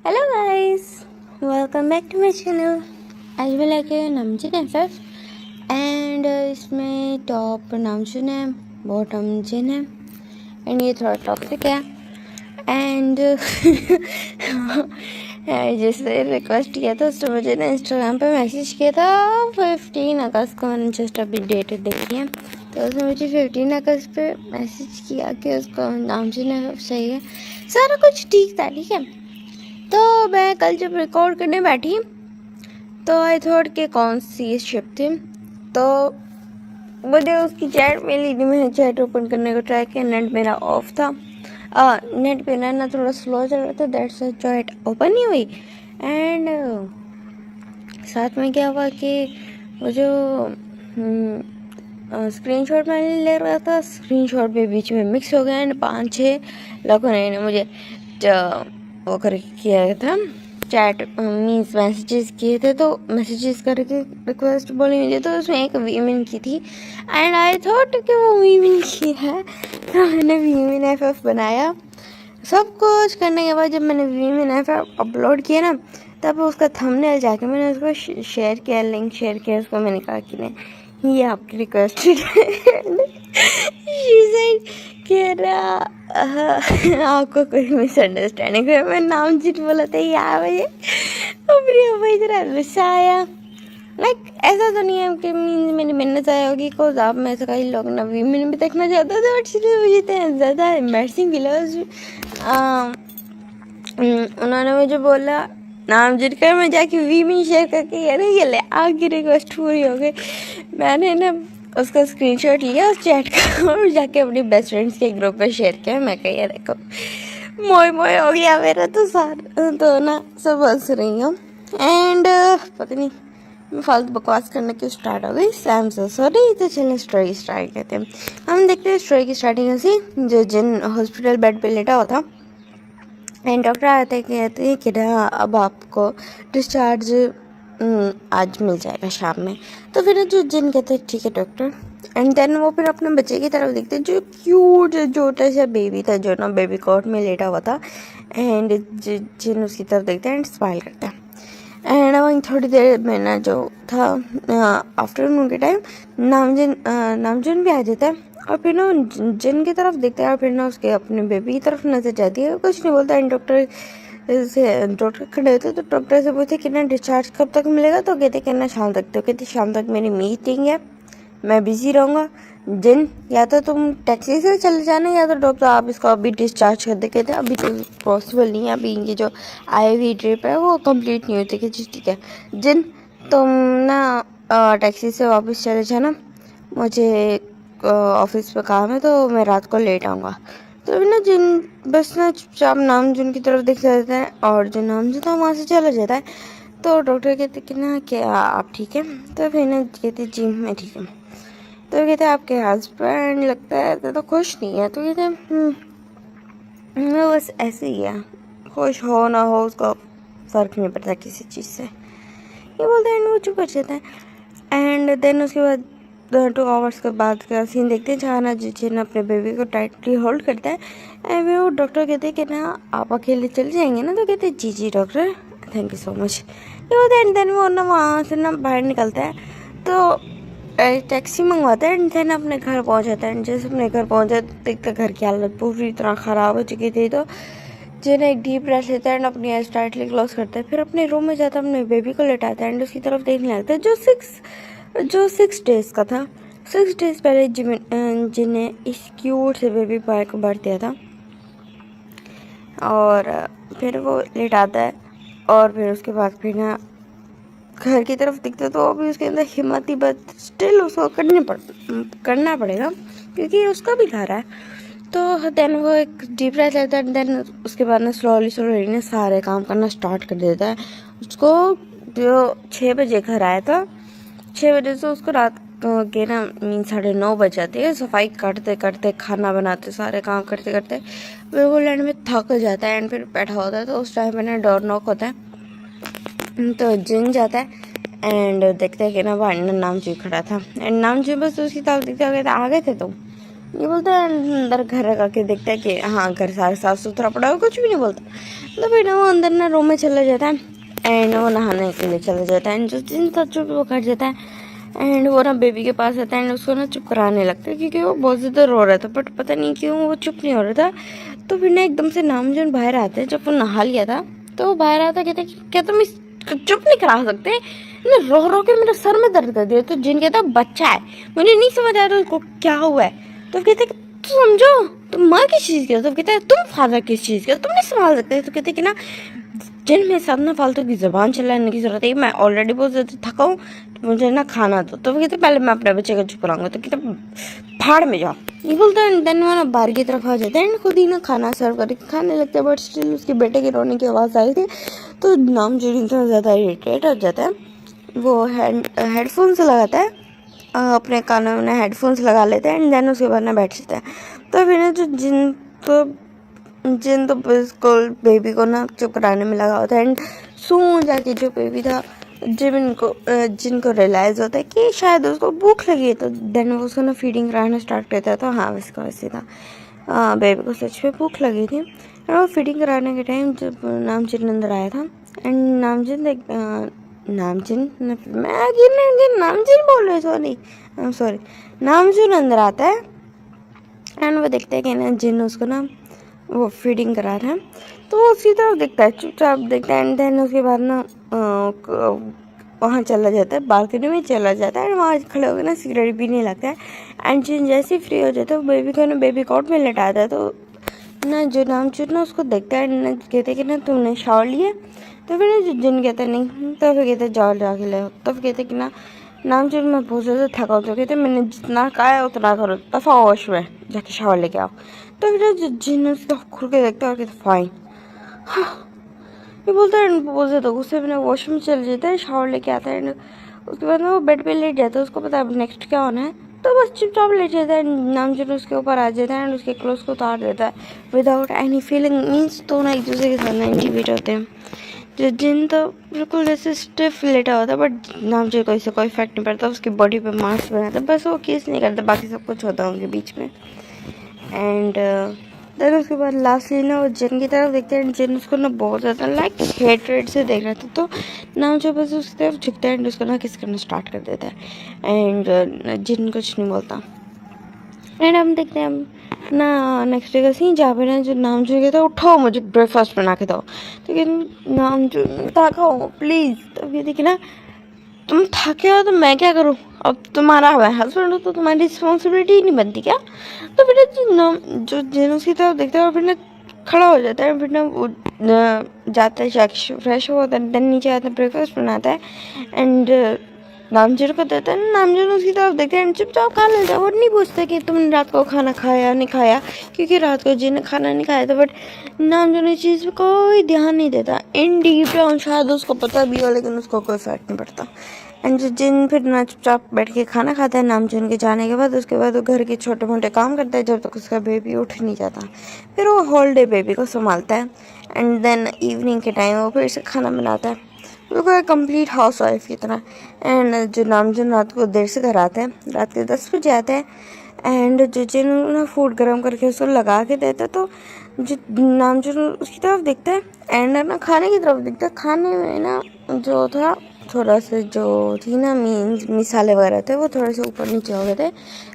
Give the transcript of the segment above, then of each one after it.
Hello guys, welcome back to my channel. आज मैं लेके नामजिन एफएफ एंड इसमें टॉप नामजिन है, बॉटम जिन है एंड ये थोड़ा टॉक्सिक है एंड जिससे रिक्वेस्ट किया था उसने मुझे ना इंस्टाग्राम पे मैसेज किया था 15 अगस्त को। मैंने जस्ट अभी डेट देखी है तो उसने मुझे 15 अगस्त पे मैसेज किया कि उसका नामजिन एफएफ सही है, सारा कुछ ठीक था, ठीक है। तो मैं कल जब रिकॉर्ड करने बैठी तो आई थॉट कि कौन सी शिप थी, तो मुझे उसकी चैट मिली थी। मैंने चैट ओपन करने को ट्राई किया, नेट मेरा ऑफ था। नेट मेरा ना थोड़ा स्लो चल रहा था, दैट्स चैट ओपन नहीं हुई। एंड साथ में क्या हुआ कि वो जो स्क्रीनशॉट मैंने ले रहा था, स्क्रीनशॉट भी बीच में मिक्स हो गया एंड 5-6 लोगों ने मुझे वो कर किया था, चैट मीन्स मैसेजेस किए थे। तो मैसेजेस करके रिक्वेस्ट बोली मुझे, तो उसमें एक वीमेन की थी एंड आई थॉट कि वो वीमेन की है, तो मैंने वीमेन एफएफ बनाया। सब कुछ करने के बाद जब मैंने वीमेन एफएफ अपलोड किया ना, तब उसका थंबनेल जाके मैंने उसको शेयर किया, लिंक शेयर किया उसको। मैंने कहा कि नहीं, ये आपकी रिक्वेस्ट कह रहा आपको कोई मिसअंडरस्टैंडिंग है, मैं नाम जीत बोला था यार मुझे अपनी इधर गुस्सा आया। लाइक ऐसा तो नहीं है कि मीन्स मेरी मेहनत आया होगी को आप में से कई लोग ना वीमेन भी देखना चाहते थे, बट इसलिए मुझे इतना ज़्यादा एम्बैरसिंग फील हुआ। उन्होंने मुझे बोला नाम जिट कर, मैं जाके वीमेन शेयर करके अरे ये ले आपकी रिक्वेस्ट पूरी हो गई। मैंने ना उसका स्क्रीनशॉट लिया उस चैट का और जाके अपनी बेस्ट फ्रेंड्स के ग्रुप पे शेयर किया। मैं कही देखो मोए मोए हो गया मेरा तो सारा, तो ना सब हंस रही हूँ एंड पता नहीं मैं फालतू बकवास करने की स्टार्ट हो गई। I am so sorry. तो चलिए स्टोरी स्टार्ट करते हैं। हम देखते हैं स्टोरी की स्टार्टिंग ऐसी, जो जिन हॉस्पिटल बेड पे लेटा हुआ था एंड डॉक्टर आते कहते हैं कि ना अब आपको डिस्चार्ज आज मिल जाएगा शाम में। तो फिर जो जिन कहते हैं ठीक है डॉक्टर, एंड देन वो फिर अपने बच्चे की तरफ देखते हैं जो क्यूट छोटा सा बेबी था जो ना बेबी कॉट में लेटा हुआ था। एंड जिन उसकी तरफ देखते हैं एंड स्माइल करता है। एंड वहीं थोड़ी देर में ना जो था आफ्टरनून के टाइम नामजुन भी आ जाता है और फिर ना जिन की तरफ देखता है और फिर ना उसके अपने बेबी की तरफ नजर जाती है, कुछ नहीं बोलता। एंड डॉक्टर खड़े होते तो डॉक्टर से पूछते कि ना डिस्चार्ज कब तक मिलेगा, तो कहते कि ना शाम तक। तो कहते शाम तक मेरी मीटिंग है, मैं बिजी रहूँगा। जिन या तो तुम टैक्सी से चले जाना या तो डॉक्टर आप इसको अभी डिस्चार्ज कर दे। कहते अभी तो पॉसिबल नहीं है, अभी इनकी जो IV ड्रिप है वो कंप्लीट नहीं होती। कि ठीक है जिन तुम ना टैक्सी से वापस चले जाना, मुझे ऑफिस पे काम है तो मैं रात को लेट आऊँगा। तो ना जिन बस ना चुपचाप नामजुन की तरफ देख जाता है और जो नामजुन था वहाँ से चला जाता है। तो डॉक्टर कहते कि ना क्या आप ठीक है, तो फिर ना कहते जी मैं ठीक हूँ। तो कहते आपके हस्बैंड लगता है तो खुश नहीं है। तो कहते मैं बस ऐसे ही है, खुश हो ना हो उसको फ़र्क नहीं पड़ता किसी चीज़ से, ये बोलते हैं। वो चुप कर जाता है एंड देन उसके बाद 2 आवर्स के बाद का सीन देखते हैं जहाँ ना जिन अपने बेबी को टाइटली होल्ड करता है। एंड वो डॉक्टर कहते हैं कि ना आप अकेले चले जाएंगे ना, तो कहते हैं जी जी doctor thank you so much. ये होता है। देन वो ना वहाँ से ना बाहर निकलता है तो टैक्सी मंगवाता है एंड देन अपने घर पहुँच जाता है। जैसे अपने घर पहुँचा देखते घर की हालत पूरी तरह ख़राब हो चुकी थी। तो जिन एक डीप ब्रेथ लेता है एंड अपनी आइज टाइटली क्लोज करता है, फिर अपने रूम में जाता है, अपने बेबी को लेटाता है एंड उसकी तरफ देखने लगता है जो 6 डेज़ का था। 6 डेज़ पहले जिन्हें इस क्यूट से बेबी बॉय को बर्थ दिया था। और फिर वो लेटाता है और फिर उसके बाद फिर ना घर की तरफ दिखते तो अभी उसके अंदर हिम्मत ही, बट स्टिल उसको करना पड़ेगा क्योंकि उसका भी घर है। तो देन वो एक डीप ब्रेथ लेता है। देन उसके बाद ना स्लोली ना सारे काम करना स्टार्ट कर देता है। उसको जो 6 बजे घर आया था, 6 बजे से उसको रात के ना 9:30 बज जाते हैं। सफाई करते करते, खाना बनाते, सारे काम करते करते बिल्कुल एंड में थक जाता है एंड फिर बैठा होता है। तो उस टाइम पे ना डोर नॉक होता है तो जिन जाता है एंड देखता है कि ना बाहर नामचू खड़ा था एंड नामचू बस उसकी तरफ दिखता है। आ गए थे तुम, ये बोलता है अंदर घर रखा के देखता है कि हाँ घर सारा साफ सुथरा पड़ा है, कुछ भी नहीं बोलता। तो फिर ना वो अंदर ना रूम में चला जाता है एंड वो नहाने के लिए चला जाता है एंड जो जिन था चुप वो कर जाता है एंड वो ना बेबी के पास आता है एंड उसको ना चुप कराने लगता है क्योंकि वो बहुत ज़्यादा रो रहा था, बट पता नहीं क्यों वो चुप नहीं हो रहा था। तो फिर ना एकदम से नामजन बाहर आते हैं, जब वो नहा लिया था तो वो बाहर आता कहते क्या तुम इस चुप नहीं करा सकते, ना रो रो के मेरे सर में दर्द कर दिया। तो जिन कहता बच्चा है, मुझे नहीं समझ आ रहा उसको क्या हुआ है। तो कहते तुम समझो तुम माँ किस चीज़ की हो, तो कहता है तुम फादर किस चीज़ के हो, तुम नहीं संभाल सकते। तो कहते कि ना जिन मेरे साथ ना फालतू की ज़बान चलाने की ज़रूरत है, मैं ऑलरेडी बहुत ज़्यादा थका हूँ, तो मुझे ना खाना दो। तो कहते पहले मैं अपने बच्चे को चुप कराऊंगा। तो कहते भाड़ में जाओ, ये बोलता है। देन वो ना बाहर की तरफ आ जाता है एंड खुद ही ना खाना सर्व करके खाने लगता है, बट स्टिल उसके बेटे के रोने की आवाज़ आई थी। तो नामजोन इतना ज़्यादा इरिटेट हो जाता है, वो हेडफोन्स लगाता है, अपने कानों में हेडफोन्स लगा लेते हैं एंड देन उसके बाद ना बैठ जाता है। तो फिर ना जो जिन तो बिल्कुल बेबी को ना चुप कराने में लगा होता है एंड सूं जाके जो बेबी था जिनको रियलाइज़ होता है कि शायद उसको भूख लगी है, तो देन वो उसको ना फीडिंग कराना स्टार्ट करता है। तो हाँ वैसे वैसे था, बेबी को सच में भूख लगी थी और वो फीडिंग कराने के टाइम जब नामजिन अंदर आया था एंड नामजिन बोल रहे, सॉरी नामजुन अंदर आता है एंड वो देखते हैं कि ना जिन उसको ना वो फीडिंग करा रहा है। तो वो उसकी तरफ देखता है, चुपचाप देखता है एंड देन उसके बाद ना वहाँ चला जाता है, बालकनी में चला जाता है एंड वहाँ खड़े होकर ना सिगरेट पीने लगता है एंड जिन जैसे ही फ्री हो जाता है वो बेबी को ना बेबी कॉट में लेटाता है। तो ना जो नामचूर ना उसको देखता है ना कहते कि ना तुमने शावर लिया। तो फिर ना जिन कहता नहीं, तो फिर कहते जाओ जाके ले। तो फिर कहते कि ना नामचूर मैं बहुत ज़्यादा थका हूँ। तो कहते मैंने जितना कहा है उतना करो, दफ़ा वॉश में जाके शावर लेके आओ। तो फिर जिन उसको खुल के देखता है और कहते फाइन। ये बोलता है बहुत ज़्यादा गुस्से में वॉशरूम चल जाता है, शावर लेके आता है। उसके बाद ना वो बेड पे लेट जाता है, उसको पता है अब नेक्स्ट क्या होना है। तो बस चुपचाप लेट जाता है, नामजुन उसके ऊपर आ जाता है एंड उसके क्लोथ को उतार देता है विदाउट एनी फीलिंग। मीन्स तो ना एक दूसरे के साथ ना इंटीमेट होते हैं। जो जिन तो बिल्कुल जैसे स्टिफ लेटा होता है, बट नामजुन को इससे कोई इफेक्ट नहीं पड़ता, उसकी बॉडी पे मास्क बनाता है, बस वो किस नहीं करता, बाकी सब कुछ होता है उनके बीच में। एंड देन उसके बाद लास्टली ना वो जिन की तरफ देखते हैं, जिन उसको ना बहुत ज़्यादा लाइक हेट्रेड से देख रहा था। तो नाम जो बस उसकी तरफ झुकता है एंड उसको ना किस करना स्टार्ट कर देता है एंड जिन कुछ नहीं बोलता। एंड हम देखते हैं ना नेक्स्ट डे का सीन, जहाँ पे ना जो नाम जो कहता है उठाओ मुझे ब्रेकफास्ट बना के दो। तो कहते नाम जो ताकाओ प्लीज़। तो कहते कि ना तुम थके हो तो मैं क्या करूँ, अब तुम्हारा हस्बैंड हो तो तुम्हारी रिस्पॉन्सिबिलिटी ही नहीं बनती क्या। तो फिर जो जिन उसकी तरफ देखता है और फिर ना खड़ा हो जाता है, फिर ना वो जाता है फ्रेश होता है, देन नीचे आता है ब्रेकफास्ट बनाता है एंड नामजुन को देता है। नामजुन उसकी तरफ देखते हैं चुपचाप खा लेता है, वो नहीं पूछता कि तुमने रात को खाना खाया नहीं खाया, क्योंकि रात को जिन खाना नहीं खाया था। बट नामजुन इस चीज़ पे कोई ध्यान नहीं देता, इन डीप डाउन शायद उसको पता भी हो लेकिन उसको कोई फर्क नहीं पड़ता। एंड जो जिन फिर ना चुपचाप बैठ के खाना खाता है नामजुन के जाने के बाद। उसके बाद वो घर के छोटे मोटे काम करता है जब तक उसका बेबी उठ नहीं जाता। फिर वो होल डे बेबी को संभालता है एंड देन इवनिंग के टाइम वो फिर से खाना बनाता है, बिल्कुल कंप्लीट हाउस वाइफ की तरह। एंड जो नामजुन रात को देर से घर आता है, रात के 10 बजे आता है एंड जो जिन ना फूड गर्म करके उसको लगा के देता है। तो जो नामजुन उसकी तरफ देखता है एंड ना खाने की तरफ देखता है। खाने में ना जो था थोड़ा सा जो थी ना मीन्स मिसाले वगैरह थे वो थोड़े से ऊपर नीचे हो गए थे,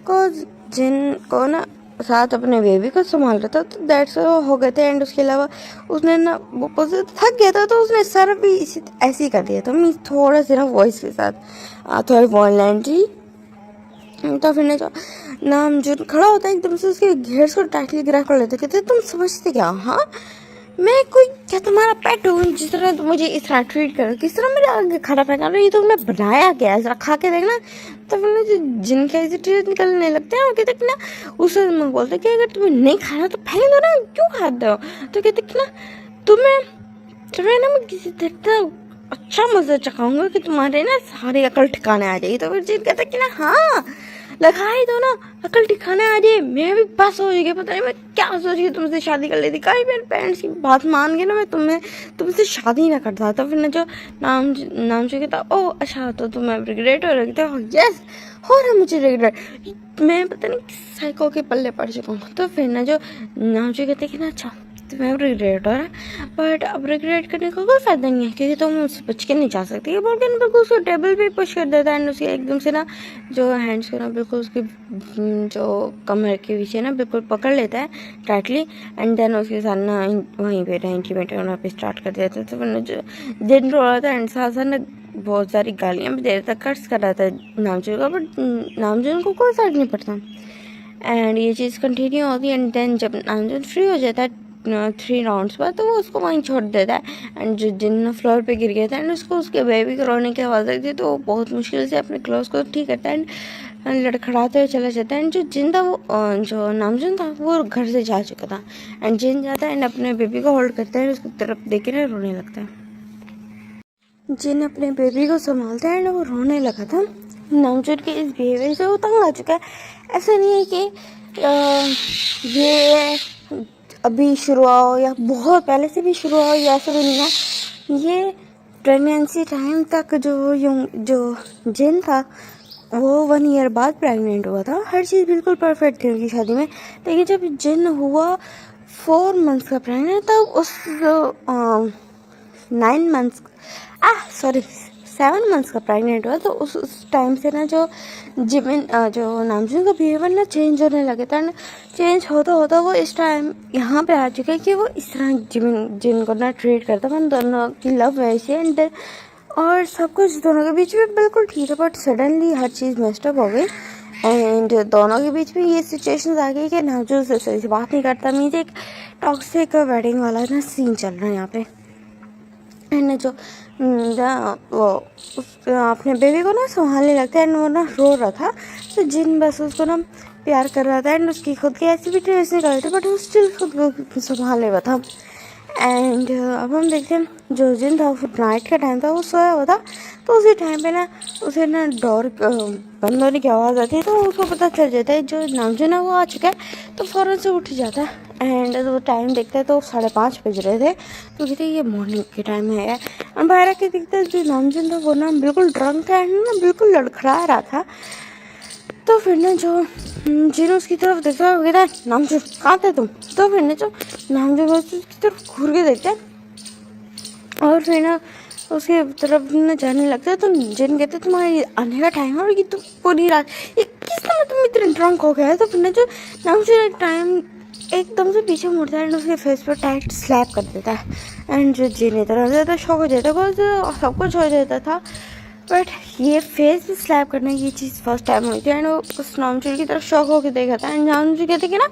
को जिन को ना साथ अपने बेबी को संभाल रहा था, तो दैट्स हो गए थे। एंड उसके अलावा उसने ना वो थक गया था तो उसने सर भी ऐसे ही कर दिया था, मीन्स थोड़ा सा ना वॉइस के साथ थोड़ी वॉयलेंटली। तो फिर जो नाम जो खड़ा होता है एकदम से उसके घेर को टाइटली गिरा कर लेते, कहते तुम समझते क्या, हाँ मैं कोई क्या तुम्हारा पेट हूँ जिस तरह तुम मुझे इस तरह ट्रीट करो, किस तरह मेरे आगे खाना फेंका रहे, ये तुमने बनाया क्या है, जरा खा के देखना। तो फिर जो जिनके ऐसे टीयर निकलने लगते हैं और कहते कि ना उसे मैं बोलते कि अगर तुम्हें नहीं खाना तो फेंक दो ना, क्यों खाते हो। तो कहते कि ना तुम्हें ना मैं किसी तरह अच्छा मज़ा चखाऊंगा कि तुम्हारे ना सारी अकल ठिकाने आ जाएगी। तो फिर जिन कहते कि ना हाँ लगाई दो ना, अकल ठिकाने आ जाए। मैं भी बस हो गई, पता नहीं मैं क्या सोच रही तुमसे शादी कर लेती। कहीं मेरे पेरेंट्स की बात मान के ना मैं तुमसे शादी ना करता। तो फिर ना जो नाम जो कहता, ओ अच्छा तो तुम्हें रिग्रेट हो रहा था। यस, हो रहा मुझे रिग्रेट। मैं पता नहीं किस साइको के पल्ले पड़ चुका हूँ। तो फिर ना जो नाम जो कहते कि ना अच्छा तुम्हें रिग्रेट हो रहा है, बट अब रिग्रेट करने का कोई फायदा नहीं है क्योंकि तुम मुझसे बच के नहीं जा सकती। ये बोल के ना बिल्कुल उसको टेबल पे पुश कर देता है एंड उसके एकदम से ना जो हैंड्स को ना बिल्कुल उसकी जो कमर के पीछे ना बिल्कुल पकड़ लेता है टाइटली एंड देन उसके साथ ना वहीं पे ना इंटीमेट होना पे स्टार्ट कर देता है। तो फिर जो जिन रो रहा था एंड साथ साथ ना बहुत सारी गालियाँ भी दे रहा था, कर्स कर रहा था नामचूर का, बट नामचूर को कोई फर्क नहीं पड़ता। एंड ये चीज़ कंटिन्यू होती है एंड देन जब नामचूर फ्री हो जाता है 3 राउंड्स बाद, तो वो उसको वहीं छोड़ देता है एंड जो जिन फ्लोर पे गिर गया था एंड उसको उसके बेबी को रोने की आवाज़ आई थी, तो वो बहुत मुश्किल से अपने क्लोथ को ठीक करता है एंड लड़खड़ाते हुए चला जाता है। एंड जो जिन था वो जो नामजुन था वो घर से जा चुका था एंड जिन जाता है एंड अपने बेबी को होल्ड करता है, उसकी तरफ देख के रोने लगता है। जिन अपने बेबी को संभालता है एंड वो रोने लगा था। नामजुन के इस बिहेवियर से वो तंग आ चुका है। ऐसा नहीं है कि ये अभी शुरू हो या बहुत पहले से भी शुरू हो, या ऐसा भी नहीं है। ये प्रेगनेंसी टाइम तक जो जिन था वो 1 ईयर बाद प्रेग्नेंट हुआ था। हर चीज़ बिल्कुल परफेक्ट थी उनकी शादी में। लेकिन जब जिन हुआ 4 मंथ्स का प्रेग्नेंट, तब उस 9 मंथ्स 7 मंथ्स का प्रेग्नेंट हुआ, तो उस टाइम से ना जो जिमिन जो नामजुन का बिहेवियर ना चेंज होने लगे था। चेंज होता होता वो इस टाइम यहाँ पे आ चुका है कि वो इस तरह जिन को ना ट्रीट करता है। दोनों की लव वैसे एंड और सब कुछ दोनों के बीच में बिल्कुल ठीक है, but suddenly her cheese messed up हो गई एंड दोनों के बीच में ये सिचुएशन आ गई कि नामजुन से सही से बात नहीं करता। मीन्स एक टॉक्सिक वेडिंग वाला ना सीन चल रहा है यहाँ पे। एंड जो वो अपने बेबी को ना संभालने लगता है एंड वो ना रो रहा था, तो जिन बस उसको ना प्यार कर रहा था एंड उसकी खुद की एक्टिविटीज नहीं कर रहे थे, बट वो स्टिल खुद को संभालने हुआ था। एंड अब हम देखते हैं जो जिन था नाइट का टाइम था, वो सोया हुआ था। तो उसी टाइम पे ना उसे ना डोर बंद होने की आवाज़ आती है, तो उसको पता चल जाता है जो नामजुन है वो आ चुका है। तो फ़ौरन से उठ जाता है एंड वो टाइम देखता है तो 5:30 बज रहे थे। तो कहते ये मॉर्निंग के टाइम है और बाहर के देखते है जो नामजुन था वो ना बिल्कुल ड्रंक था एंड ना बिल्कुल लड़खड़ा रहा था। तो फिर ना जो जिन उसकी तरफ देखता है वो कहता है नामजुन कहाँ थे तुम। तो फिर ना जो नामजुन उसकी तरफ घूर के देखता है और फिर ना उसके तरफ ना जाने लगता है। तो जिन कहते तुम्हारे आने का टाइम है और ये तुम पूरी रात ये किस तरह तुम इतने ड्रंक हो गए है। तो फिर ना जो नामजुन टाइम एकदम से पीछे मुड़ता है एंड उसके फेस पर टाइट स्लैप कर देता है एंड जो जिन इतना ज़्यादा शॉक हो जाता है, सब कुछ हो जाता था, बट ये फेस पे स्लैप करने की चीज़ फर्स्ट टाइम हुई थी एंड वो उस नामचूर की तरफ शौक होकर देखा था एंड नामचूर कहते कि ना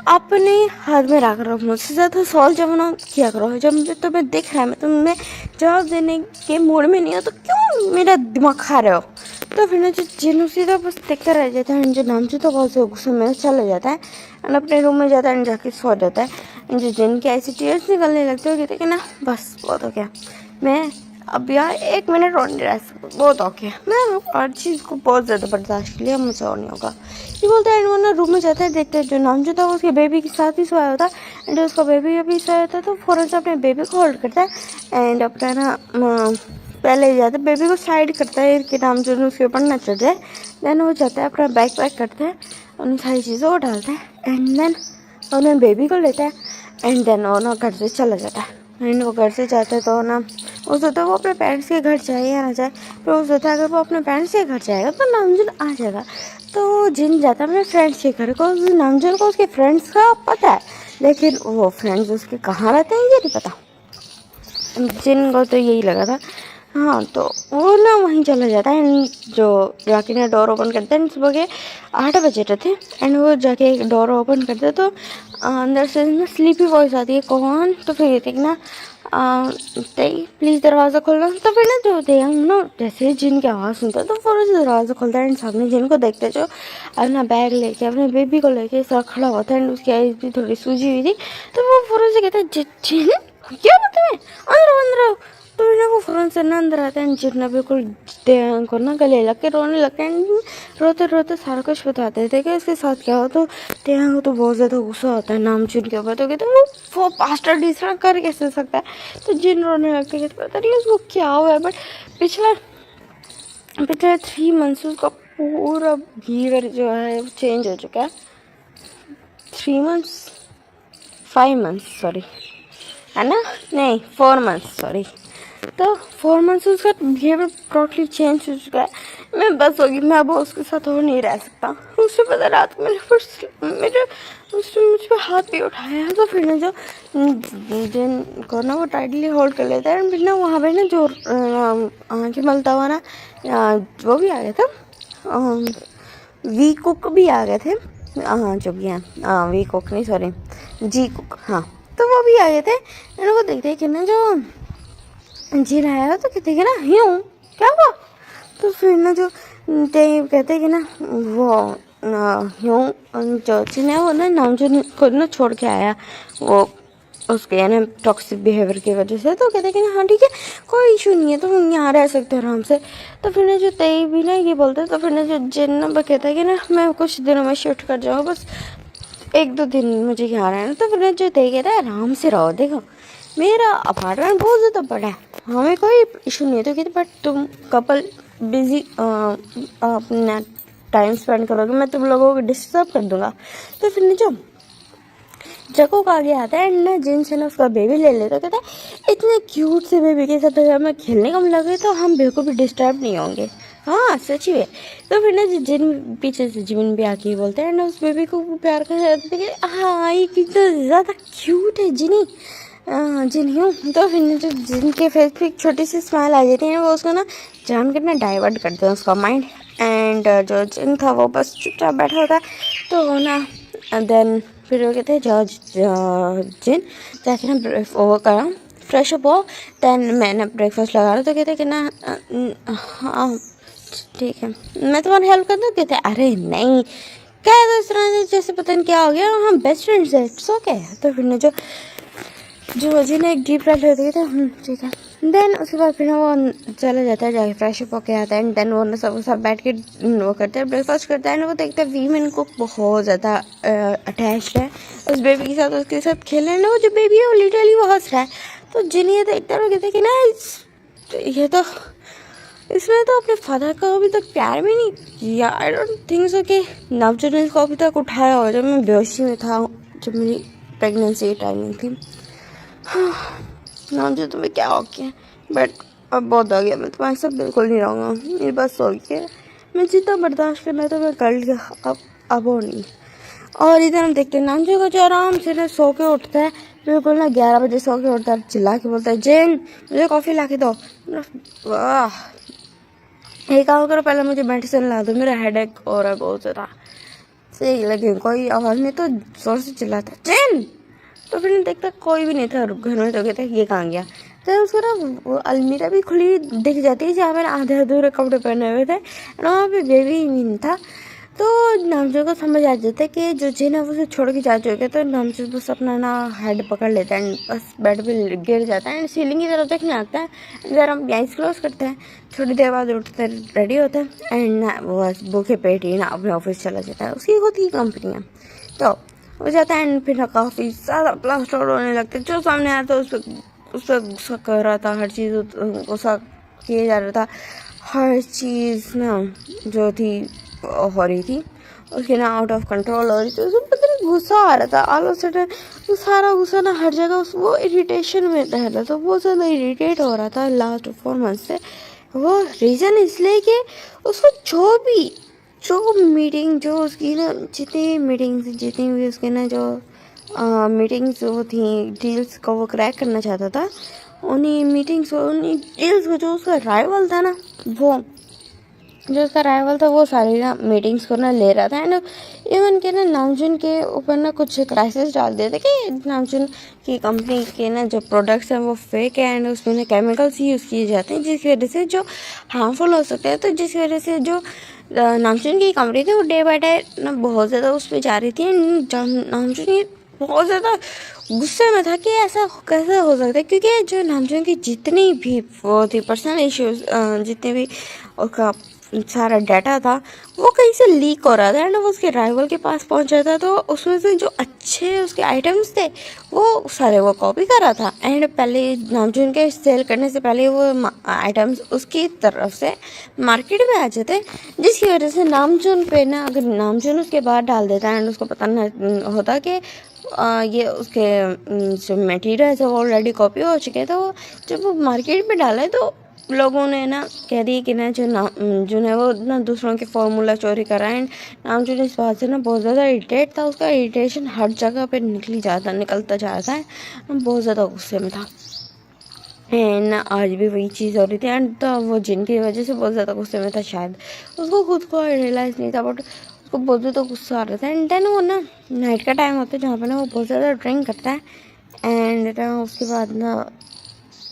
अपने हाथ में रख करो, मुझसे ज़्यादा सवाल जवाब किया करो। जब मुझे तुम्हें दिख रहा है मैं तुम्हें जवाब देने के मूड में नहीं हो तो क्यों मेरा दिमाग खा रहे हो। तो फिर ना जो जिन उसी तो बस देखता रह जाता है एंड जो नामचूर तो बहुत गुस्से में चला जाता है एंड अपने रूम में जाता है एंड जाके सो जाता है एंड जो जिन के ऐसी टीयर्स निकलने लगते हो कहते कि ना बस बहुत हो गया, मैं अब यार 1 मिनट और नहीं रह सकता, बहुत ओके मैं हर चीज़ को बहुत ज़्यादा बर्दाश्त के लिए मुझसे और नहीं होगा। ये बोलता है एंड वो ना रूम में जाता है, देखते हैं जो नामजुन था वो उसके बेबी के साथ ही सोया होता है एंड उसका बेबी अभी सोया होता है। तो फ़ौरन से अपने बेबी को होल्ड करता है एंड अपना ना पहले जाता है बेबी को साइड करता है कि नामजुन उसके ऊपर ना चढ़ जाए। देन वो जाता है अपना बैग पैक करता है, उन सारी चीज़ों को डालता है एंड देन उन्हें बेबी को लेता है एंड देन वो ना घर से चला जाता है। एंड वो घर से जाता है तो ना वो सोचता है वो अपने पेरेंट्स के घर जाए या ना जाए, फिर वो सोचता है अगर वो अपने पेरेंट्स के घर जाएगा तो नामजुन आ जाएगा। तो जिन जाता है अपने फ्रेंड्स के घर को, नामजुन को उसके फ्रेंड्स का पता है लेकिन वो फ्रेंड्स उसके कहाँ रहते हैं ये नहीं पता। जिन को तो यही लगा था। हाँ तो वो ना वहीं चला जाता है एंड जो जाके ना डोर ओपन करते हैं। सुबह के 8 बजे थे एंड वो जाके डोर ओपन करते तो अंदर से ना स्लीपी वॉइस आती है कौन। तो फिर ये देखना प्लीज़ दरवाज़ा खोलना। तो फिर ना जो थे हम ना जैसे जिन की आवाज़ सुनता तो फ़ौरन से दरवाज़ा खोलता है एंड सामने जिन को देखते जो अपना बैग लेके अपने बेबी को लेके सर खड़ा हुआ था एंड उसकी आईज भी थोड़ी सूजी हुई थी। तो वो फ़ौरन से कहता है जिन क्या बात है अंदर आओ। तो ना वो फ़ौरन से ना अंदर आता है एंड जिन बिल्कुल को ना गले लग के रोने लगता है। रोते रोते सारा कुछ बताते थे कि इसके साथ क्या हो। तो टेहा को तो बहुत ज़्यादा गुस्सा होता है नामचून के ऊपर। तो कहते वो पास्टर इस तरह कर कैसे सकता है। तो जिन रोने लगते हैं, पता नहीं उसको क्या हुआ है। बट पिछले 3 मंथ्स उसका पूरा बिहेवियर जो है चेंज हो चुका है। 3 मंथ्स 5 मंथ्स सॉरी, है ना, नहीं 4 मंथ्स सॉरी। तो 4 मंथ्स उसका बिहेवियर टोटली चेंज हो चुका है। मैं बस होगी, मैं अब उसके साथ और नहीं रह सकता। उससे पता रात में मेरे उसने मुझ पर हाथ भी उठाया। तो फिर ना जो जिन को ना वो टाइटली होल्ड कर लेता है। फिर ना वहाँ पे ना जो आँखें मलता हुआ ना वो भी आ गया था, वी कुक भी आ गए थे। हाँ जो भी हैं, वी कुक नहीं सॉरी जी कुक, हाँ। तो वो भी आ गए थे। मैंने वो देखते कि ना जो जी आया तो कहते कि ना यूँ क्या हुआ। तो फिर ना जो कहते कि ना वो यूँ जो ने वो ना नामचून को ना छोड़ के आया वो उसके ना टॉक्सिक बिहेवियर की वजह से। तो कहते कि ना हाँ ठीक है कोई इशू नहीं है, तो हम यहाँ रह सकते हैं आराम से। तो फिर ना जो तय भी ना ये बोलते। तो फिर ना जो जिन ना वो कहता है कि ना मैं कुछ दिनों में शिफ्ट कर जाऊँ, बस 1-2 दिन मुझे यहाँ रहना। तो फिर ना जो तय कहता है आराम से रहो, देखो मेरा अपार्टमेंट बहुत ज़्यादा बड़ा है, हमें कोई इशू नहीं है। तो कहते बट तुम कपल बिजी अपना टाइम स्पेंड करोगे, मैं तुम लोगों को डिस्टर्ब कर दूंगा। तो फिर जो जको का आगे आता है एंड ना जिन से ना उसका बेबी ले लेता। कहता है इतने क्यूट से बेबी के साथ अगर मैं खेलने को मिला तो हम बिल्कुल भी डिस्टर्ब नहीं होंगे। हाँ सच में। तो फिर ना जिन पीछे से जीवन भी आके बोलते हैं ना उस बेबी को प्यार कर हाँ ये कितना ज़्यादा क्यूट है जिनी जिन हूँ। तो फिर जो जिनके फेस पे एक छोटी सी स्माइल आ जाती है वो उसको ना जान कर ना डाइवर्ट करते हैं उसका माइंड। एंड जो जिन था वो बस चुपचाप बैठा होता है। तो ना देन फिर वो कहते हैं जिन जाके ना वो करा फ्रेश अप हो। देन मैंने ब्रेकफास्ट लगा रहा। तो कहते कि ना हाँ ठीक है मैं तुम्हारी हेल्प कर दूँ। कहते अरे नहीं क्या है, तो इस तरह से जैसे पता नहीं क्या हो गया, हम बेस्ट फ्रेंड्स हैं, इट्स ओके। तो फिर ना जो जिन्हें एक डीप ब्रेथ लेते थे ठीक है। देन उसके बाद फिर वो चला जाता है, जाके फ्रेश अप होके आता है। एंड देन वो ना सब बैठ के वो करते हैं, ब्रेकफास्ट करते हैं। वो देखते हैं वीमेन को बहुत ज़्यादा अटैच्ड है उस बेबी के साथ, उसके साथ खेलने ना। वो जो बेबी है वो लिटरली वो हंस रहा है। तो जिन्हें ये देखते हैं कहते हैं कि ना ये तो इसने तो अपने फादर का अभी तक प्यार भी नहीं किया। आई डोंट थिंक सो कि नवजोत ने इसको अभी तक उठाया हो जब मैं बेहोशी में था, जब मेरी प्रेगनेंसी टाइमिंग थी। नवजोत तुम्हें क्या हो गया, बट अब बहुत हो गया, मैं तुम्हारे साथ बिल्कुल नहीं रहूँगा, मेरी बस हो गया। मैं जितना बर्दाश्त करना था मैं कर लिया, अब वो नहीं। और इधर हम देखते हैं नामजो को जो आराम से ना सो के उठता है, बिल्कुल ना 11 बजे सो के उठता है, चिल्ला के बोलता है जेन मुझे कॉफ़ी ला के दो। वाह एक काम करो पहले मुझे मेडिसिन ला दो, मेरा हेडेक हो रहा है बहुत ज़्यादा। सही लगे कोई आवाज़ नहीं तो ज़ोर से चिल्लाता जेन। तो फिर देखता कोई भी नहीं था घर में। तो कहते ये कहाँ गया। तो उसको ना वो अलमीरा भी खुली दिख जाती है जहाँ मैंने आधे अधूरे कपड़े पहने हुए थे, और वहाँ पे बेबी नहीं था। तो नामजो को समझ आ जाता है कि जो जिन है वो उसे छोड़ के जा चुके। तो नामजो बस अपना ना हेड पकड़ लेता है, बस बेड पे गिर जाता है एंड सीलिंग की तरफ देखने लगता है। जरा हम आइज क्लोज करते हैं, थोड़ी देर बाद उठते रेडी होता है एंड ना वो बस भूखे पेट ही ना अपने ऑफिस चला जाता है। उसकी खुद की कंपनी है। तो हो जाता है एंड फिर ना काफ़ी ज़्यादा ब्लास्ट आउट होने लगते। जो सामने आया था उस पर गुस्सा कर रहा था, हर चीज़ गुस्सा किए जा रहा था, हर चीज़ ना जो थी हो रही थी उसके ना आउट ऑफ कंट्रोल हो रही थी। उसमें पता नहीं गुस्सा आ रहा था ऑल ऑफ सडन, वो सारा गुस्सा ना हर जगह वो इरिटेशन में रह रहा था, बहुत ज़्यादा इरिटेट हो रहा था लास्ट 4 मंथ से। वो रीज़न इसलिए कि उसको जो मीटिंग जो उसकी ना जितनी मीटिंग्स जितनी भी उसके ना जो मीटिंग्स वो थी डील्स को वो क्रैक करना चाहता था, उन्हीं मीटिंग्स उन्हीं डील्स को जो उसका राइवल था ना वो सारी ना मीटिंग्स को ना ले रहा था। एंड इवन के ना नामचून के ऊपर ना कुछ क्राइसिस डाल दिए थे कि नामचून की कंपनी के ना जो प्रोडक्ट्स हैं वो फेक है एंड उसमें ना केमिकल्स यूज़ किए जाते हैं जिसकी वजह से जो हार्मफुल हो सकते हैं। तो जिस वजह से जो नामचून की कंपनी थी वो डे बाय डे ना बहुत ज़्यादा उस पर जा रही थी। नामचून ये बहुत ज़्यादा गुस्से में था कि ऐसा कैसे हो सकता है, क्योंकि जो नामचून की जितनी भी वो थी पर्सनल इश्यूज, जितने भी उसका सारा डाटा था वो कहीं से लीक हो रहा था एंड वो उसके राइवल के पास पहुंच रहा था, तो उसमें से जो अच्छे उसके आइटम्स थे वो सारे वो कॉपी कर रहा था। एंड पहले नामचून के सेल करने से पहले वो आइटम्स उसकी तरफ से मार्केट में आ जाते, जिसकी वजह से नामचून पे ना, अगर नामचून उसके बाद डाल देता एंड उसको पता नहीं होता कि ये उसके जो मटेरियल है वो ऑलरेडी कॉपी हो चुके हैं, तो जब वो मार्केट में डाला है तो लोगों ने ना कह दी कि ना जो है वो ना दूसरों के फार्मूला चोरी कर रहा है। एंड नामचून इस बात से ना बहुत ज़्यादा इरिटेट था, उसका इरिटेशन हर जगह पे निकलता जाता है, बहुत ज़्यादा गुस्से में था। एंड आज भी वही चीज़ हो रही थी एंड तो वो जिनकी वजह से बहुत ज़्यादा गुस्से में था, शायद उसको खुद को रियलाइज़ नहीं था, बट उसको बहुत ज़्यादा गुस्सा आ रहा था। एंड देन वो ना नाइट का टाइम होता है जहाँ पर ना वो बहुत ज़्यादा ड्रिंक करता है एंड ना उसके बाद ना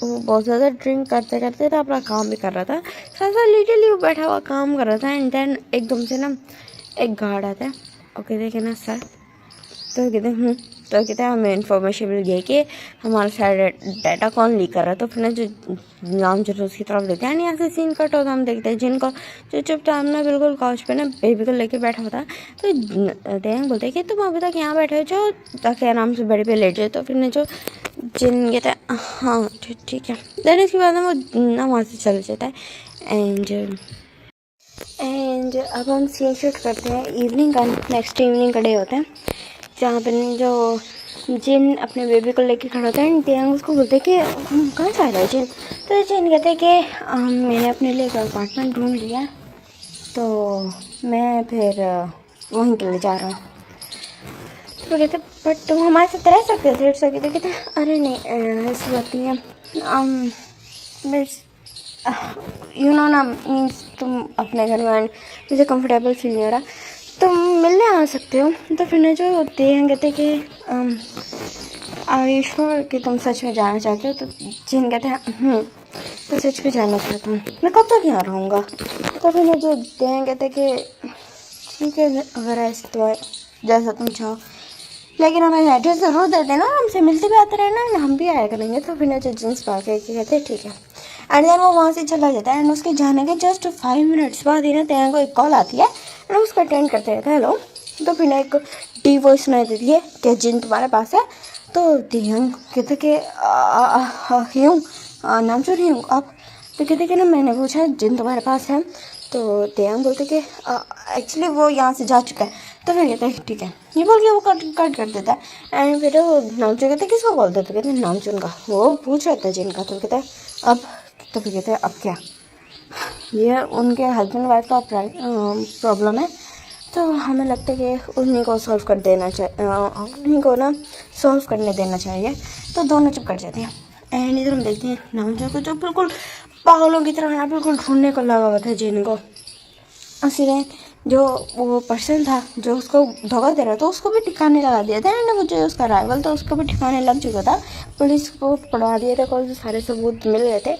वो बहुत ज़्यादा ड्रिंक करते करते ना अपना काम भी कर रहा था, साथ साथ लिटरली वो बैठा हुआ काम कर रहा था। एंड देन एकदम से ना एक गार्ड आता है, ओके देखे ना सर, तो कहते हैं हमें इन्फॉर्मेशन मिल गई कि हमारा सारा डाटा कौन लीक कर रहा है। तो फिर ना जो नाम जो उसकी तरफ देते हैं, यहाँ से सीन कट होता हम देखते हैं जिनको जो चुपचाप ना बिल्कुल काउच पे ना बेबी को लेके बैठा होता है, तो देंग बोलते हैं कि तुम अभी तक यहाँ बैठे हो जो ताकि आराम से बेड पे लेट जाए। तो फिर ना जो जिन कहते हैं हाँ ठीक है, देन इसके बाद वो ना वहाँ से चल जाता है। एंड अब हम सीन शूट करते हैं इवनिंग का, नेक्स्ट इवनिंग का डे होता है जहाँ पर जो जिन अपने बेबी को लेके खड़ा होता है। दियांग उसको बोलते हैं कि कहाँ जा रहा है जिन, तो जिन कहते हैं कि मैंने अपने लिए एक अपार्टमेंट ढूंढ लिया, तो मैं फिर वहीं के लिए जा रहा हूँ। तो कहते बट तुम हमारे साथ रह सकते थे, तो कहते अरे नहीं ऐसी बात नहीं है, यू नो ना मीन्स तुम अपने घर में मुझे कंफर्टेबल फील नहीं हो रहा, तुम मिलने आ सकते हो। तो फिर ना जो देंगे कहते कि आयुष्मान कि तुम सच में जाना चाहते हो, तो जिन कहते हैं तो सच में जाना चाहता हूँ, मैं कब तक यहाँ रहूँगा। तो फिर ना जो देंगे कहते कि ठीक है अगर ऐसे तो जैसा तुम चाहो, लेकिन हमें एड्रेस ज़रूर दे देना, हमसे मिलते भी आते रहना, हम भी आया करेंगे। तो फिर ना जो जींस पा के कहते ठीक है। एंड देन वो वहाँ से चला जाता है एंड उसके जाने के जस्ट 5 मिनट्स बाद ही ना तेरे को एक कॉल आती है एंड उसको अटेंड करते रहता है हेलो। तो फिर ना एक डी वॉइस सुनाई देती है कि जिन तुम्हारे पास है। तो दियांग कहते कि हूँ नामचून ही हूँ आप। तो कहते कि ना मैंने पूछा जिन तुम्हारे पास है, तो दियांग बोलते कि एक्चुअली वो यहाँ से जा चुका है। तो फिर कहता है ठीक है, ये बोल के वो कट कर देता है। एंड फिर वो नामचून कहते किसको बोल देते, कहते हैं नामचून का, वो पूछ रहा था जिनका। तो कहता है अब, तो फिर कहते हैं अब क्या, ये उनके हस्बैंड वाइफ का प्रॉब्लम है, तो हमें लगता है कि उन्हीं को सॉल्व कर देना चाहिए, उन्हीं को ना सॉल्व करने देना चाहिए। तो दोनों चुप कर जाते हैं। एंड इधर हम देखते हैं नामचून को जो बिल्कुल पागलों की तरह ना बिल्कुल ढूंढने को लगा हुआ था जिन को। उसने जो वो पर्सन था जो उसको धोखा दे रहा था उसको भी ठिकाने लगा दिया था एंड वो जो उसका राइवल था उसको भी ठिकाने लग चुका था। पुलिस को पकड़वा दिया था, कॉल सारे सबूत मिल गए थे।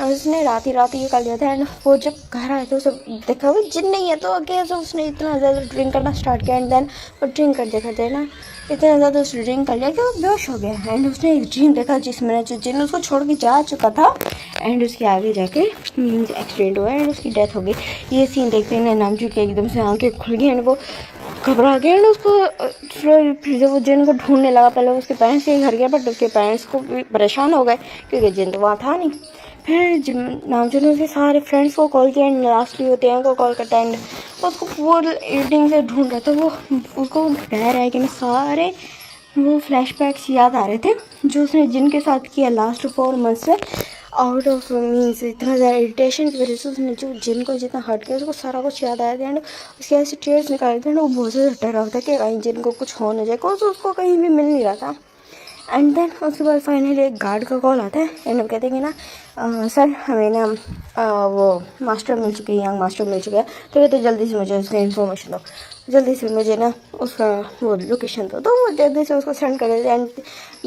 उसने रात ही ये कर लिया था एंड वो जब घर आए थे उसे देखा वो जिन नहीं है, तो कैसे उसने इतना ज़्यादा ड्रिंक करना स्टार्ट किया। एंड देन वो ड्रिंक करते ना इतना ज़्यादा उसने ड्रिंक कर लिया कि वो बेहोश हो गया। एंड उसने एक ड्रीम देखा जिसमें जो जिन उसको छोड़ के जा चुका था एंड उसके आगे जाके एक्सीडेंट हुआ एंड उसकी डेथ हो गई। ये सीन देखते हैं नामचून के एकदम से आंखें खुल गई एंड वो घबरा गया एंड उसको फिर जब वो जिन को ढूंढने लगा, पहले उसके पेरेंट्स के घर गया बट उसके पेरेंट्स को भी परेशान हो गए क्योंकि जिन तो वहाँ था नहीं। फिर नामचून ने उसके सारे फ्रेंड्स को कॉल किया एंड लास्टली होते हैं को कॉल करता है एंड उसको पूरा एडिटिंग से ढूंढ रहा था। वो उसको कह रहा है कि मैं सारे वो फ्लैशबैक्स याद आ रहे थे जो उसने जिनके साथ किया लास्ट 4 मंथ्स में। आउट ऑफ मीन्स इतना ज़्यादा इरिटेशन की वजह से उसने जो जिन को जितना हर्ट किया उसको सारा कुछ याद आया था एंड उसके ऐसे टीयर्स निकाले थे एंड वो बहुत ज़्यादा डरा होता कि कहीं जिन को कुछ हो ना जाए, कुछ उसको कहीं भी मिल नहीं रहा था। एंड देन उसके बाद फाइनली एक गार्ड का कॉल आता है एंड वो कहते हैं कि ना सर हमें ना वो मास्टर मिल चुकी है, यंग मास्टर मिल चुका है। तो कहते जल्दी से मुझे उसका इन्फॉर्मेशन दो, जल्दी से मुझे ना उसका वो लोकेशन दो। तो वो जल्दी से उसको सेंड कर देते एंड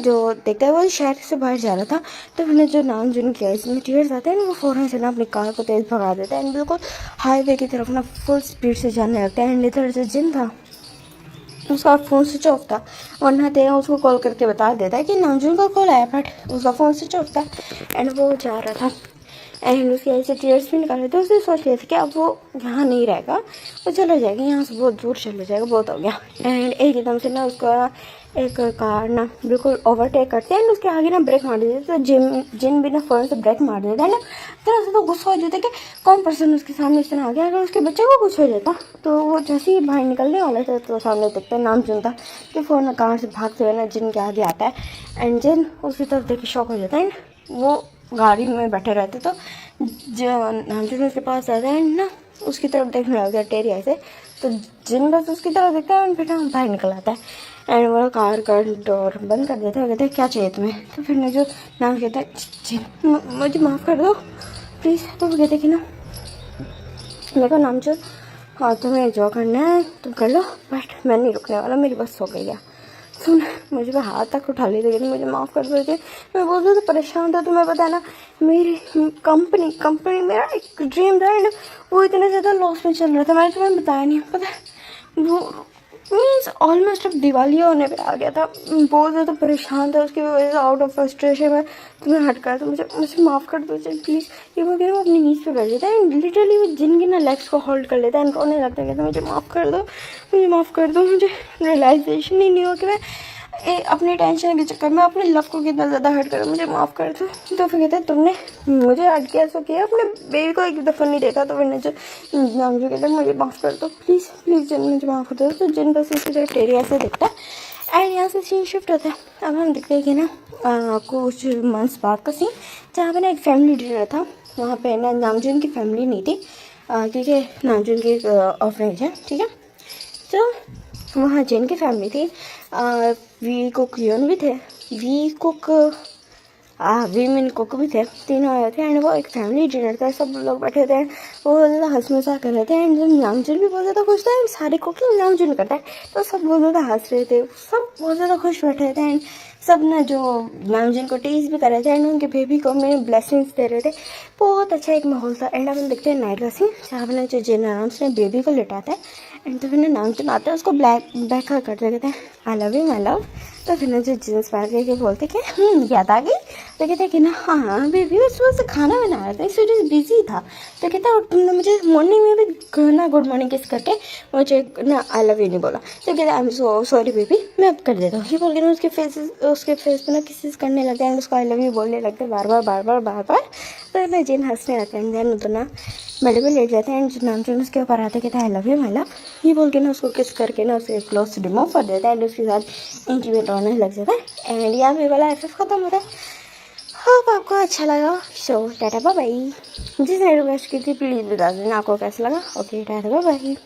जो देखता है वो शहर से बाहर जा रहा था। तो फिर जो नाम जिन किया इसमें टीयर्स आते हैं ना वो फ़ौरन से ना अपनी कार को तेज़ भगा देता है एंड बिल्कुल हाईवे की तरफ ना फुल स्पीड से जाने लगता है। एंड इधर जो जिन था उसका फ़ोन स्विच ऑफ था, वरना तेरा उसको कॉल करके बता देता है कि नामचून का कॉल आया बट उसका फ़ोन स्विच ऑफ था एंड वो जा रहा था। एंड उसके ऐसे टीयर्स भी निकाले थे। उसने सोच लिया था कि अब वो यहाँ नहीं रहेगा, वो चला जाएगा, यहाँ से बहुत दूर चले जाएगा, बहुत हो गया। एंड एकदम से ना उसका एक कार ना बिल्कुल ओवरटेक करते हैं एंड उसके आगे ना ब्रेक मार देते। तो जिन भी ना फ़ौरन से ब्रेक मार देता है ना, तो ऐसा तो गुस्सा हो जाता है कि कौन पर्सन उसके सामने इस तरह आ गया। अगर उसके बच्चे को कुछ हो जाता तो वो जैसे ही बाहर निकलने वाला था तो सामने देखते हैं नाम चुनता कि फ़ौरन कार से भागते हुए ना जिन के आगे आता है एंड जिन उसकी तरफ देख के शॉक हो जाता है। वो गाड़ी में बैठे रहते तो जो नामचुन उसके पास आता है ना उसकी तरफ देखने लगता है टेरिया से। तो जिन बस उसकी तरफ देखता है एंड फिर बाहर निकल आता है एंड वो कार का डोर बंद कर देता है। कहते हैं क्या चाहिए तुम्हें? तो फिर जो नाम कहता है जिन मुझे माफ़ कर दो प्लीज़। तो वो कहते कि ना मेरे को नामचुन, हाँ तुम्हें जो करना है तुम कर लो बट मैं नहीं रुकने वाला, मेरी बस हो गई है। सुन मुझे हाथ तक उठा लेते थे, मुझे माफ़ कर देते। मैं बहुत ज़्यादा परेशान था, तुम्हें पता है ना मेरी कंपनी मेरा एक ड्रीम था एंड वो इतना ज़्यादा लॉस में चल रहा था। मैंने तुम्हें बताया नहीं, पता है वो मीन्स ऑलमोस्ट अब दिवाली होने पे आ गया था। बहुत ज़्यादा परेशान था, उसकी वजह से आउट ऑफ फ्रस्ट्रेशन में तुम्हें हटका तो मुझे माफ़ कर दो प्लीज़। ये वगैरह वो अपनी नीज पे कर देता है एंड लिटरली वो जिनकी ना लेग्स को होल्ड कर लेता है एंड रोने लगता है कि मुझे माफ़ कर दो, मुझे माफ़ कर दो। मुझे रियलाइजेशन ही नहीं हो कि मैं अपनी टेंशन के चक्कर में अपने लव को कितना ज़्यादा हर्ट करो, मुझे माफ़ कर दो। तो फिर कहते हैं तुमने मुझे हर्ट किया ऐसा किया, अपने बेबी को एक दफ़ा नहीं देखा। तो फिर जो नाम जो कहते हैं मुझे माफ़ कर दो प्लीज़ प्लीज़ जिन मुझे माफ़ कर दो। तो जिन बस इसी तरह टेरिया से दिखता है एंड यहाँ से सीन शिफ्ट होता है। अब हम देखते हैं कि ना कुछ मंथ्स बाद का सीन जहाँ पर ना एक फैमिली डिनर था। वहाँ पर ना नामजुन की फैमिली नहीं थी क्योंकि नामजुन की ऑफरेंज है, ठीक है। तो वहाँ जिन की फैमिली थी, वी कुक योन भी थे, वीमेन कुक भी थे, तीनों आए थे एंड वो एक फैमिली डिनर था। सब लोग बैठे थे, वो बहुत ज़्यादा हंस मजाक कर रहे थे एंड नामजुन भी बहुत ज़्यादा खुश था। सारे कुकिंग नामजुन करता है तो सब बहुत ज़्यादा हंस रहे थे, सब बहुत ज़्यादा खुश बैठे थे एंड सब ना जो नामजुन को टीज भी कर रहे थे एंड उनके बेबी को में ब्लेसिंग्स दे रहे थे। बहुत अच्छा एक माहौल था एंड अपन देखते हैं नाइट का सीन जहाँ पर जो जिन आराम से बेबी को लिटाता है एंड तो फिर नामजुन आता है उसको बैक करते कहते हैं I love you my love. तो फिर जो जींस पहन के बोलते कि याद आ गई। तो कहते हैं कि ना हाँ बेबी मैं सुबह से खाना बना रहा था, इस वजह से बिजी था। तो कहता तुमने मुझे मॉर्निंग में भी ना गुड मॉर्निंग किस करके मुझे ना आई लव यू नहीं बोला। तो कहते I am so sorry baby, मैं अब कर देता हूँ। ये बोल के ना उसके फेस पे ना किसेस करने लगते हैं उसको आई लव यू बोलने लगते हैं बार बार। तो ना जिन हंसने लगते हैं देन तो ना बेड में लेट जाते हैं एंड नामजुन उसके ऊपर आते कहते हैं I love you my love. ये बोल के ना उसको किस करके ना उसके क्लोथ रिमूव कर देता है एंड उसके साथ इंटीमेट होने लग जाता है एंड यहाँ पे वाला एफएफ खत्म होता है। होप आपको अच्छा लगा। So tata bye bye. जिसने रिक्वेस्ट की थी प्लीज़ बता देना आपको कैसा लगा। Okay tata bye bye.